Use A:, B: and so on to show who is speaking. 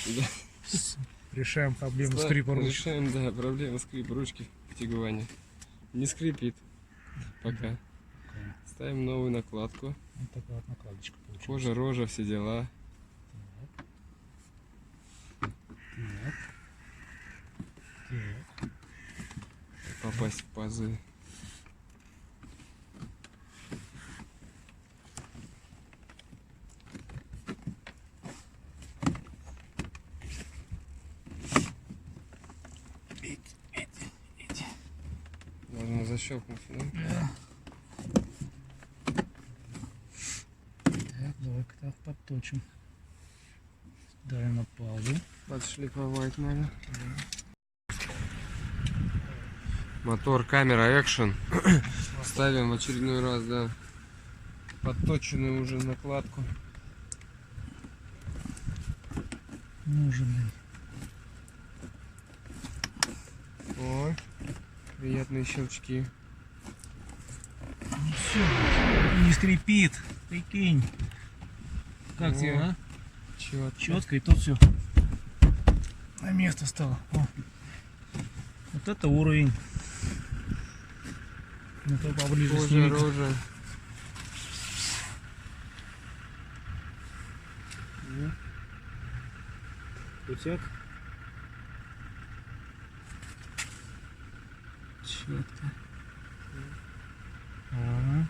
A: Да.
B: Решаем проблему скрипа ручки.
A: Решаем, да, проблему скрипа ручки в Тигуане. Не скрипит пока. Ставим новую накладку.
B: Вот такая вот накладочка получилась.
A: Кожа, рожа, все дела.
B: Так. Так.
A: Попасть в пазы. Должно защелкнуться, да?
B: Да. Так, давай-ка так подточим. Ставим на паузу.
A: Подшлифовать надо. Мотор, камера, экшен. Ставим в очередной раз, да, подточенную уже накладку.
B: Нужен.
A: Ой, приятные щелчки.
B: Ну все, не скрипит, прикинь. Как тебе, а? Четко, и тут все на место стало. О. Вот это уровень. Ну-ка поближе
A: Кожа,
B: сними.
A: рожа.
B: Крутяк. Четко. Ага.